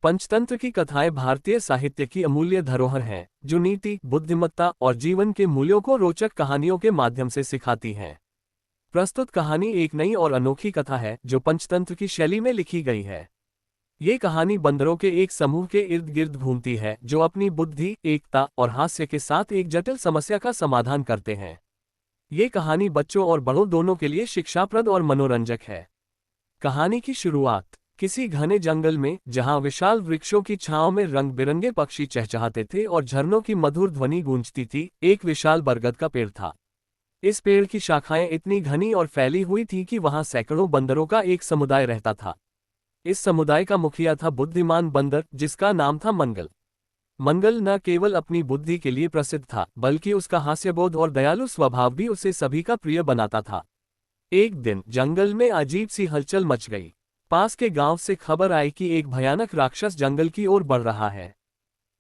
पंचतंत्र की कथाएं भारतीय साहित्य की अमूल्य धरोहर हैं, जो नीति, बुद्धिमत्ता और जीवन के मूल्यों को रोचक कहानियों के माध्यम से सिखाती हैं। प्रस्तुत कहानी एक नई और अनोखी कथा है जो पंचतंत्र की शैली में लिखी गई है। ये कहानी बंदरों के एक समूह के इर्द गिर्द घूमती है जो अपनी बुद्धि, एकता और हास्य के साथ एक जटिल समस्या का समाधान करते हैं। ये कहानी बच्चों और बड़ों दोनों के लिए शिक्षाप्रद और मनोरंजक है। कहानी की शुरुआत किसी घने जंगल में, जहां विशाल वृक्षों की छांव में रंग बिरंगे पक्षी चहचहाते थे और झरनों की मधुर ध्वनि गूंजती थी, एक विशाल बरगद का पेड़ था। इस पेड़ की शाखाएं इतनी घनी और फैली हुई थीं कि वहां सैकड़ों बंदरों का एक समुदाय रहता था। इस समुदाय का मुखिया था बुद्धिमान बंदर, जिसका नाम था मंगल। मंगल न केवल अपनी बुद्धि के लिए प्रसिद्ध था, बल्कि उसका हास्यबोध और दयालु स्वभाव भी उसे सभी का प्रिय बनाता था। एक दिन जंगल में अजीब सी हलचल मच गई। पास के गांव से खबर आई कि एक भयानक राक्षस जंगल की ओर बढ़ रहा है।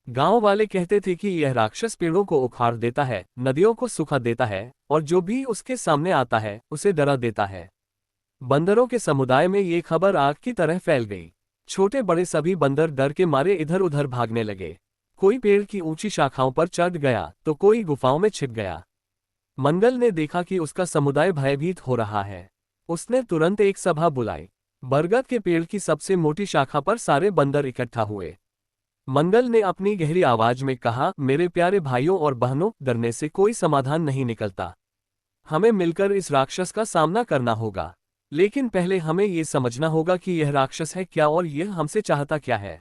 गांव वाले कहते थे कि यह राक्षस पेड़ों को उखाड़ देता है, नदियों को सुखा देता है और जो भी उसके सामने आता है उसे डरा देता है। बंदरों के समुदाय में ये खबर आग की तरह फैल गई। छोटे बड़े सभी बंदर डर के मारे इधर उधर भागने लगे। कोई पेड़ की ऊंची शाखाओं पर चढ़ गया तो कोई गुफाओं में छिप गया। मंगल ने देखा कि उसका समुदाय भयभीत हो रहा है। उसने तुरंत एक सभा बुलाई। बरगद के पेड़ की सबसे मोटी शाखा पर सारे बंदर इकट्ठा हुए। मंगल ने अपनी गहरी आवाज में कहा, मेरे प्यारे भाइयों और बहनों, डरने से कोई समाधान नहीं निकलता। हमें मिलकर इस राक्षस का सामना करना होगा। लेकिन पहले हमें ये समझना होगा कि यह राक्षस है क्या और यह हमसे चाहता क्या है।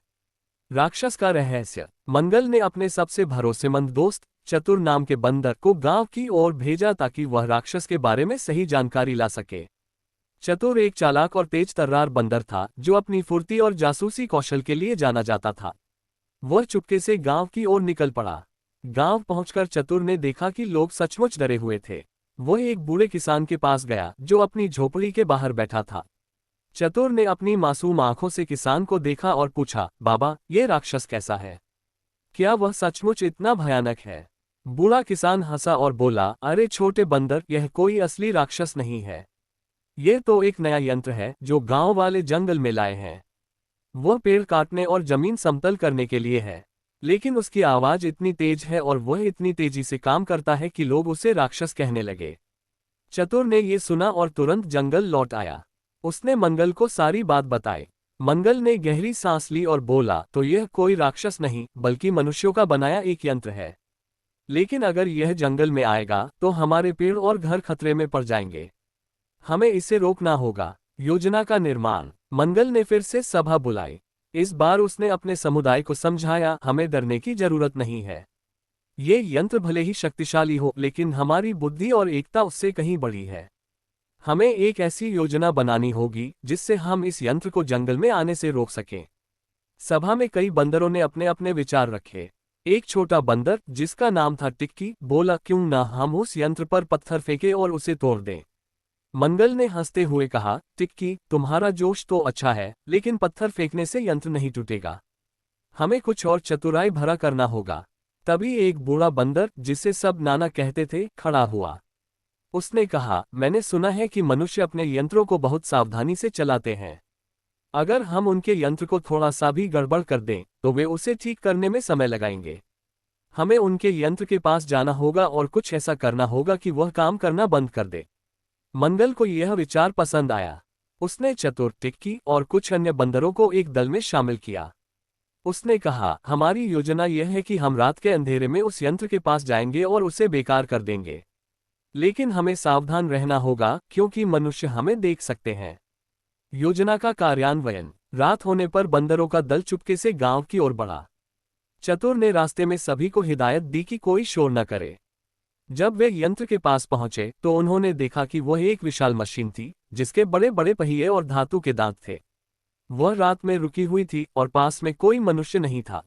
राक्षस का रहस्य। मंगल ने अपने सबसे भरोसेमंद दोस्त चतुर नाम के बंदर को गांव की ओर भेजा ताकि वह राक्षस के बारे में सही जानकारी ला सके। चतुर एक चालाक और तेज तर्रार बंदर था जो अपनी फुर्ती और जासूसी कौशल के लिए जाना जाता था। वह चुपके से गांव की ओर निकल पड़ा। गांव पहुंचकर चतुर ने देखा कि लोग सचमुच डरे हुए थे। वह एक बूढ़े किसान के पास गया जो अपनी झोपड़ी के बाहर बैठा था। चतुर ने अपनी मासूम आंखों से किसान को देखा और पूछा, बाबा, ये राक्षस कैसा है? क्या वह सचमुच इतना भयानक है? बूढ़ा किसान हंसा और बोला, अरे छोटे बंदर, यह कोई असली राक्षस नहीं है। यह तो एक नया यंत्र है जो गांव वाले जंगल में लाए हैं। वह पेड़ काटने और जमीन समतल करने के लिए है, लेकिन उसकी आवाज इतनी तेज है और वह इतनी तेजी से काम करता है कि लोग उसे राक्षस कहने लगे। चतुर ने यह सुना और तुरंत जंगल लौट आया। उसने मंगल को सारी बात बताई। मंगल ने गहरी सांस ली और बोला, तो यह कोई राक्षस नहीं बल्कि मनुष्यों का बनाया एक यंत्र है। लेकिन अगर यह जंगल में आएगा तो हमारे पेड़ और घर खतरे में पड़ जाएंगे। हमें इसे रोकना होगा। योजना का निर्माण। मंगल ने फिर से सभा बुलाई। इस बार उसने अपने समुदाय को समझाया, हमें डरने की जरूरत नहीं है। ये यंत्र भले ही शक्तिशाली हो, लेकिन हमारी बुद्धि और एकता उससे कहीं बड़ी है। हमें एक ऐसी योजना बनानी होगी जिससे हम इस यंत्र को जंगल में आने से रोक सकें। सभा में कई बंदरों ने अपने अपने विचार रखे। एक छोटा बंदर, जिसका नाम था टिक्की, बोला, क्यों ना हम उस यंत्र पर पत्थर फेंके और उसे तोड़ दें। मंगल ने हंसते हुए कहा, टिक्की, तुम्हारा जोश तो अच्छा है, लेकिन पत्थर फेंकने से यंत्र नहीं टूटेगा। हमें कुछ और चतुराई भरा करना होगा। तभी एक बूढ़ा बंदर, जिसे सब नाना कहते थे, खड़ा हुआ। उसने कहा, मैंने सुना है कि मनुष्य अपने यंत्रों को बहुत सावधानी से चलाते हैं। अगर हम उनके यंत्र को थोड़ा सा भी गड़बड़ कर दें तो वे उसे ठीक करने में समय लगाएंगे। हमें उनके यंत्र के पास जाना होगा और कुछ ऐसा करना होगा कि वह काम करना बंद कर दे। मंगल को यह विचार पसंद आया। उसने चतुर, टिक्की और कुछ अन्य बंदरों को एक दल में शामिल किया। उसने कहा, हमारी योजना यह है कि हम रात के अंधेरे में उस यंत्र के पास जाएंगे और उसे बेकार कर देंगे। लेकिन हमें सावधान रहना होगा क्योंकि मनुष्य हमें देख सकते हैं। योजना का कार्यान्वयन। रात होने पर बंदरों का दल चुपके से गांव की ओर बढ़ा। चतुर ने रास्ते में सभी को हिदायत दी कि कोई शोर न करे। जब वे यंत्र के पास पहुंचे तो उन्होंने देखा कि वह एक विशाल मशीन थी जिसके बड़े बड़े पहिए और धातु के दांत थे। वह रात में रुकी हुई थी और पास में कोई मनुष्य नहीं था।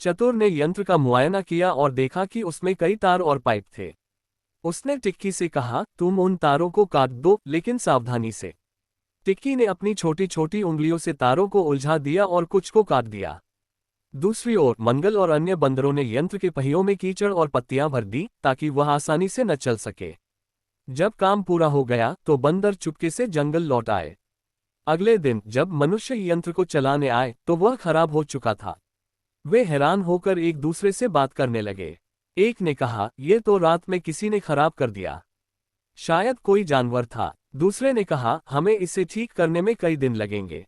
चतुर ने यंत्र का मुआयना किया और देखा कि उसमें कई तार और पाइप थे। उसने टिक्की से कहा, तुम उन तारों को काट दो, लेकिन सावधानी से। टिक्की ने अपनी छोटी छोटी उंगलियों से तारों को उलझा दिया और कुछ को काट दिया। दूसरी ओर मंगल और अन्य बंदरों ने यंत्र के पहियों में कीचड़ और पत्तियां भर दी ताकि वह आसानी से न चल सके। जब काम पूरा हो गया तो बंदर चुपके से जंगल लौट आए। अगले दिन जब मनुष्य यंत्र को चलाने आए तो वह खराब हो चुका था। वे हैरान होकर एक दूसरे से बात करने लगे। एक ने कहा, यह तो रात में किसी ने खराब कर दिया। शायद कोई जानवर था। दूसरे ने कहा, हमें इसे ठीक करने में कई दिन लगेंगे।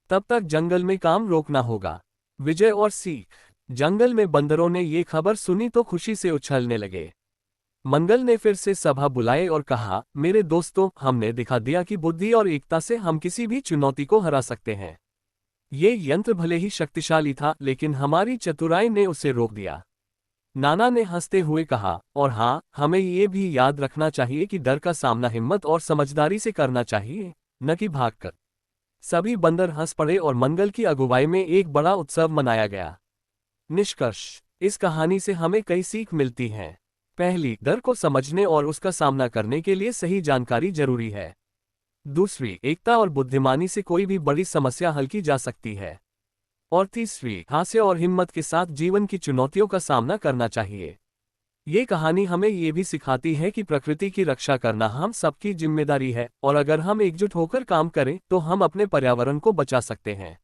तब तक जंगल में काम रोकना होगा। विजय और सीख। जंगल में बंदरों ने ये खबर सुनी तो खुशी से उछलने लगे। मंगल ने फिर से सभा बुलाई और कहा, मेरे दोस्तों, हमने दिखा दिया कि बुद्धि और एकता से हम किसी भी चुनौती को हरा सकते हैं। ये यंत्र भले ही शक्तिशाली था, लेकिन हमारी चतुराई ने उसे रोक दिया। नाना ने हंसते हुए कहा, और हाँ, हमें ये भी याद रखना चाहिए कि डर का सामना हिम्मत और समझदारी से करना चाहिए, न कि भागकर। सभी बंदर हंस पड़े और मंगल की अगुवाई में एक बड़ा उत्सव मनाया गया। निष्कर्ष। इस कहानी से हमें कई सीख मिलती हैं। पहली, डर को समझने और उसका सामना करने के लिए सही जानकारी जरूरी है। दूसरी, एकता और बुद्धिमानी से कोई भी बड़ी समस्या हल की जा सकती है। और तीसरी, हास्य और हिम्मत के साथ जीवन की चुनौतियों का सामना करना चाहिए। ये कहानी हमें ये भी सिखाती है कि प्रकृति की रक्षा करना हम सबकी जिम्मेदारी है, और अगर हम एकजुट होकर काम करें तो हम अपने पर्यावरण को बचा सकते हैं।